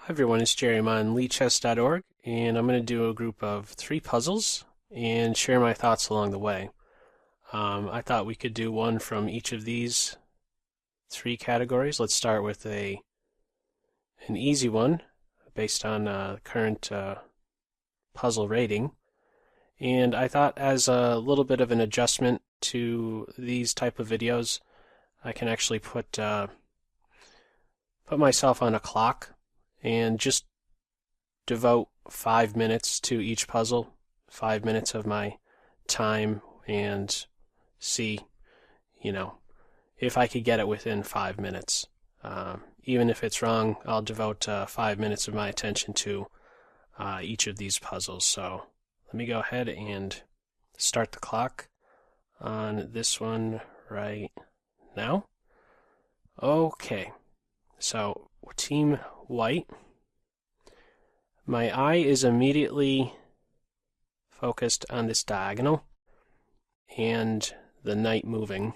Hi everyone, it's Jerry. I'm on lichess.org, and I'm going to do a group of 3 puzzles and share my thoughts along the way. I thought we could do one from each of these 3 categories. Let's start with an easy one based on current puzzle rating. And I thought as a little bit of an adjustment to these type of videos, I can actually put myself on a clock and just devote 5 minutes to each puzzle, 5 minutes of my time, and see, if I could get it within 5 minutes. Even if it's wrong, I'll devote 5 minutes of my attention to each of these puzzles. So let me go ahead and start the clock on this one right now. Okay, so Team White. My eye is immediately focused on this diagonal and the knight moving.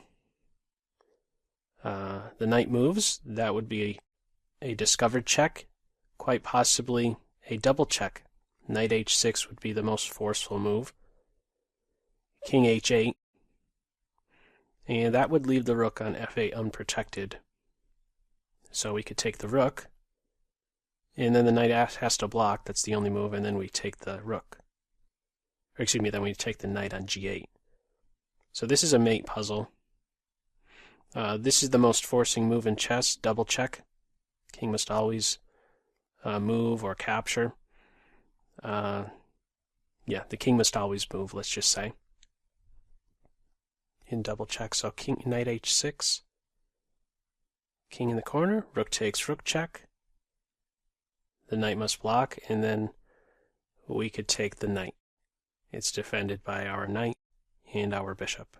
The knight moves, that would be a discovered check, quite possibly a double check. Knight h6 would be the most forceful move. King h8, and that would leave the rook on f8 unprotected. So we could take the rook, and then the knight has to block. That's the only move, and then we take the rook. Or excuse me, then we take the knight on g8. So this is a mate puzzle. This is the most forcing move in chess, double check. King must always move or capture. The king must always move, let's just say, in double check. So knight h6. King in the corner, rook takes rook check. The knight must block, and then we could take the knight. It's defended by our knight and our bishop.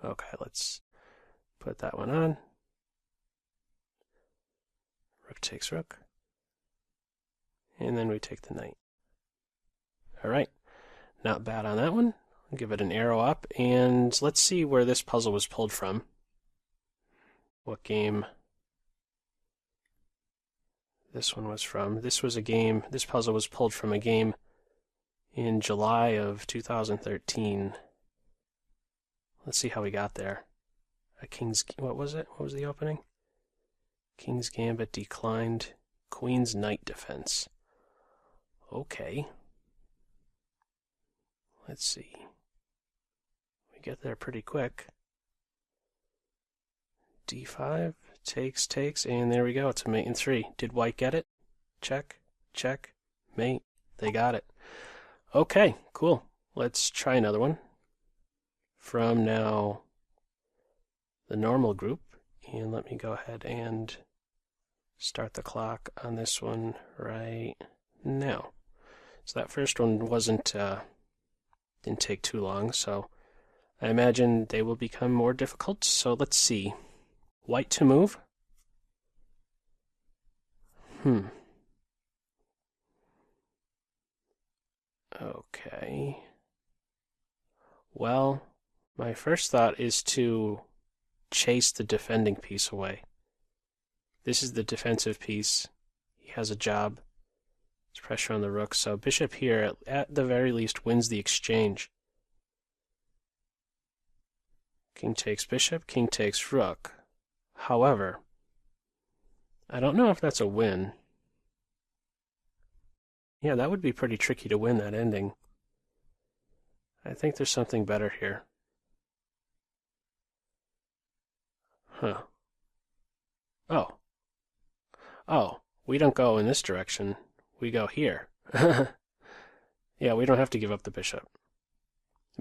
Okay, let's put that one on. Rook takes rook. And then we take the knight. Alright, not bad on that one. I'll give it an arrow up, and let's see where this puzzle was pulled from. What game this one was from. This puzzle was pulled from a game in July of 2013. Let's see how we got there. What was it? What was the opening? King's Gambit declined. Queen's Knight defense. Okay. Let's see. We get there pretty quick. d5, takes, and there we go. It's a mate in 3. Did white get it? Check, mate. They got it. Okay, cool. Let's try another one from now the normal group, and let me go ahead and start the clock on this one right now. So that first one didn't take too long, so I imagine they will become more difficult. So let's see. White to move. Okay. Well, my first thought is to chase the defending piece away. This is the defensive piece. He has a job. There's pressure on the rook, so bishop here, at the very least, wins the exchange. King takes bishop, king takes rook. However, I don't know if that's a win. Yeah, that would be pretty tricky to win that ending. I think there's something better here. Huh. Oh, we don't go in this direction. We go here. Yeah, we don't have to give up the bishop.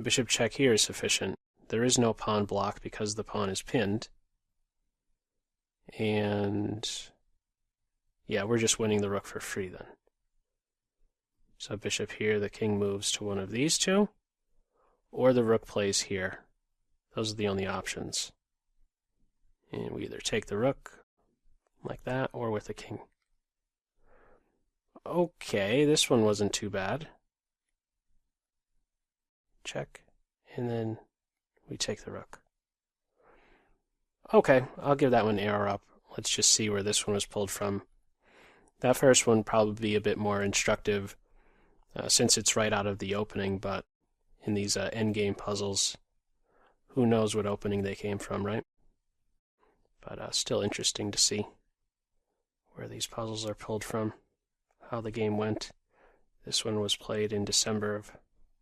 Bishop check here is sufficient. There is no pawn block because the pawn is pinned. And yeah, we're just winning the rook for free then. So bishop here, the king moves to one of these two, or the rook plays here. Those are the only options. And we either take the rook like that, or with the king. Okay, this one wasn't too bad. Check, and then we take the rook. Okay, I'll give that one an arrow up. Let's just see where this one was pulled from. That first one probably be a bit more instructive since it's right out of the opening, but in these endgame puzzles, who knows what opening they came from, right? But still interesting to see where these puzzles are pulled from, how the game went. This one was played in December of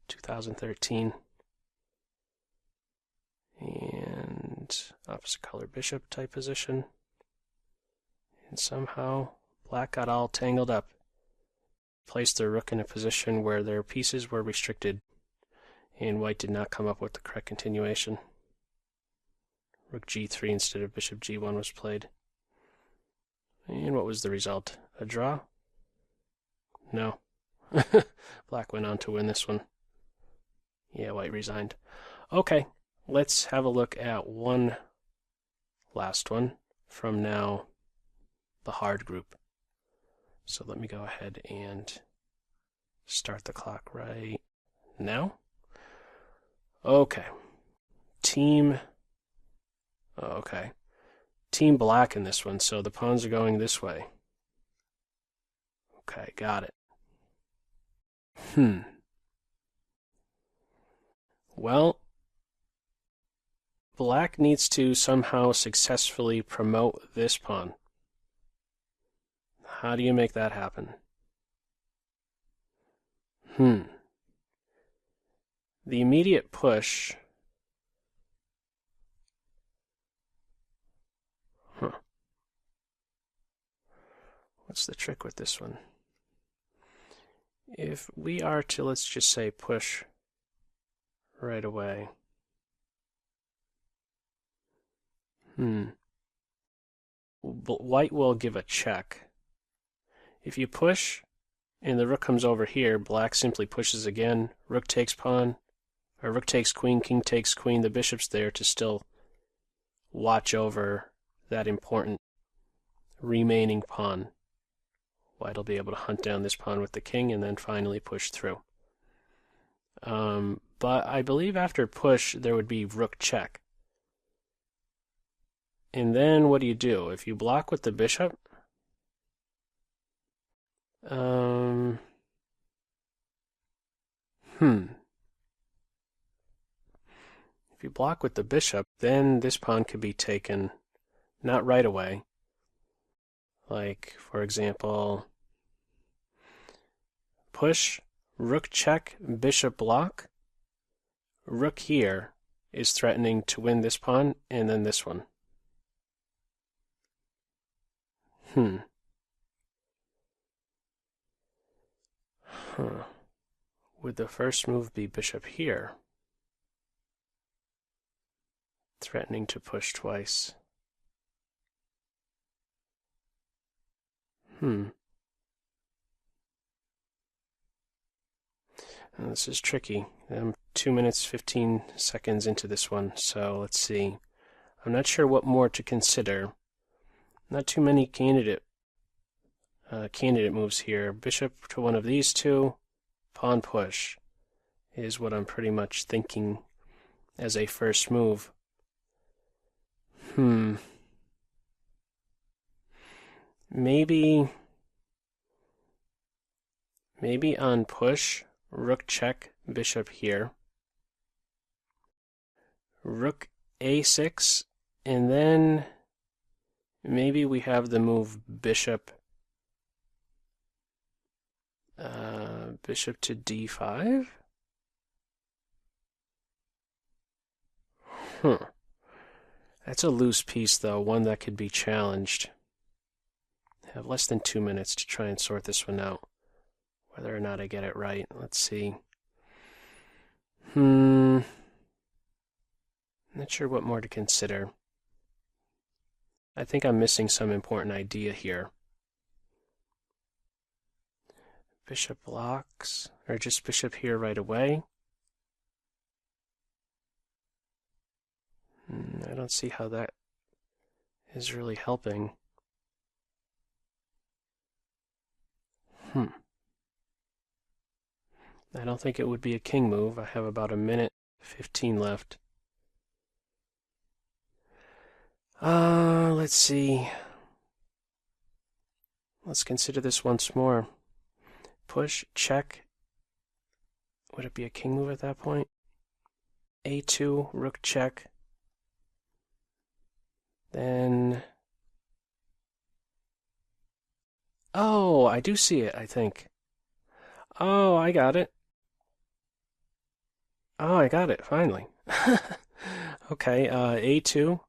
2013. And opposite color bishop type position. And somehow black got all tangled up. Placed their rook in a position where their pieces were restricted, and white did not come up with the correct continuation. Rook g3 instead of bishop g1 was played. And what was the result? A draw? No. Black went on to win this one. Yeah, white resigned. Okay, let's have a look at one last one from now the hard group. So let me go ahead and start the clock right now. Okay. Team black in this one, so the pawns are going this way. Okay, got it. Well, black needs to somehow successfully promote this pawn. How do you make that happen? The immediate push. What's the trick with this one? If we are to, let's just say, push right away. White will give a check. If you push and the rook comes over here, black simply pushes again. Rook takes pawn, or rook takes queen, king takes queen. The bishop's there to still watch over that important remaining pawn. White will be able to hunt down this pawn with the king and then finally push through. But I believe after push there would be rook check. And then what do you do? If you block with the bishop, if you block with the bishop, then this pawn could be taken, not right away. Like, for example, push, rook check, bishop block. Rook here is threatening to win this pawn, and then this one. Would the first move be bishop here? Threatening to push twice. This is tricky. I'm 2 minutes 15 seconds into this one, so let's see. I'm not sure what more to consider. Not too many candidate moves here. Bishop to one of these two, pawn push is what I'm pretty much thinking as a first move. Maybe on push, rook check, bishop here. Rook a6, and then maybe we have the move bishop to d5. That's a loose piece, though, one that could be challenged. I have less than 2 minutes to try and sort this one out, whether or not I get it right. Let's see. Not sure what more to consider. I think I'm missing some important idea here. Bishop blocks, or just bishop here right away. I don't see how that is really helping. I don't think it would be a king move. I have about 1:15 left. Let's see. Let's consider this once more. Push, check. Would it be a king move at that point? A2, rook check. Then... Oh, I do see it, I think. Oh, I got it. Oh, I got it, finally. Okay, A2,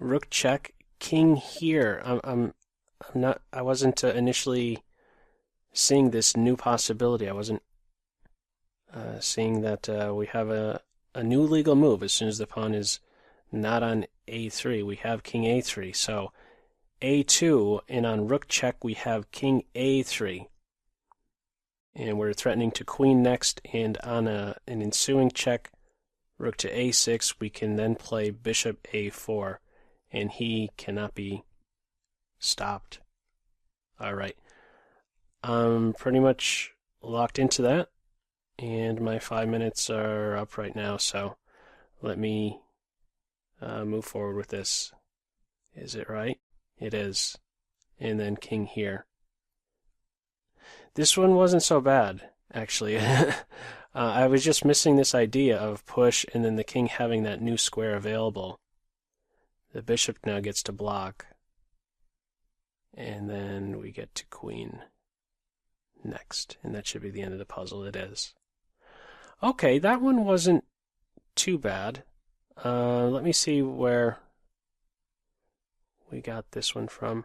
rook check, king here. I wasn't initially seeing this new possibility. I wasn't seeing that we have a new legal move as soon as the pawn is not on A3. We have king A3, so A2, and on rook check we have king A3. And we're threatening to queen next, and on an ensuing check, rook to A6, we can then play bishop A4, and he cannot be stopped. Alright. I'm pretty much locked into that, and my 5 minutes are up right now, so let me move forward with this. Is it right? It is. And then king here. This one wasn't so bad, actually. I was just missing this idea of push and then the king having that new square available. The bishop now gets to block. And then we get to queen next. And that should be the end of the puzzle. It is. Okay, that one wasn't too bad. Let me see where we got this one from.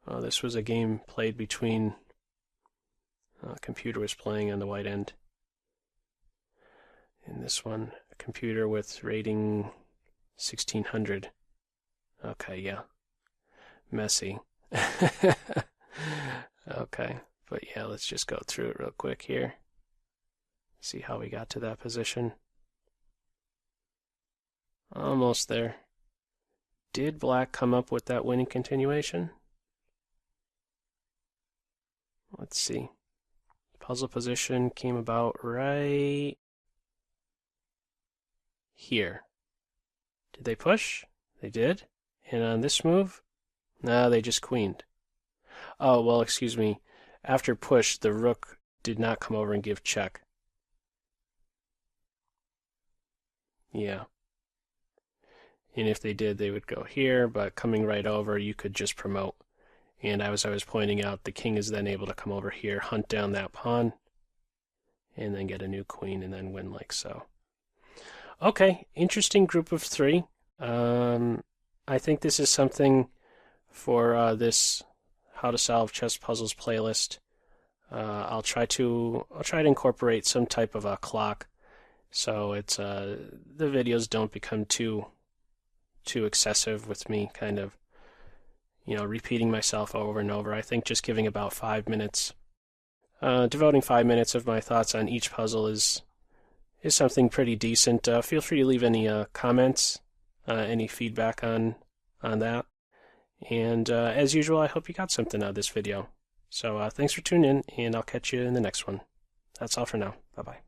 Oh, this was a game played between... computer was playing on the white end. And this one, a computer with rating 1600. Okay, yeah. Messy. Okay, but yeah, let's just go through it real quick here. See how we got to that position. Almost there. Did black come up with that winning continuation? Let's see. Puzzle position came about right here. Did they push? They did. And on this move? No, they just queened. Oh, well, excuse me. After push, the rook did not come over and give check. Yeah. And if they did, they would go here, but coming right over, you could just promote. And as I was pointing out, the king is then able to come over here, hunt down that pawn, and then get a new queen, and then win like so. Okay, interesting group of three. I think this is something for this How to Solve Chess Puzzles playlist. I'll try to incorporate some type of a clock, so it's the videos don't become too excessive with me kind of repeating myself over and over. I think just giving about 5 minutes, devoting 5 minutes of my thoughts on each puzzle is something pretty decent. Feel free to leave any comments, any feedback on that. And as usual, I hope you got something out of this video. So thanks for tuning in, and I'll catch you in the next one. That's all for now. Bye-bye.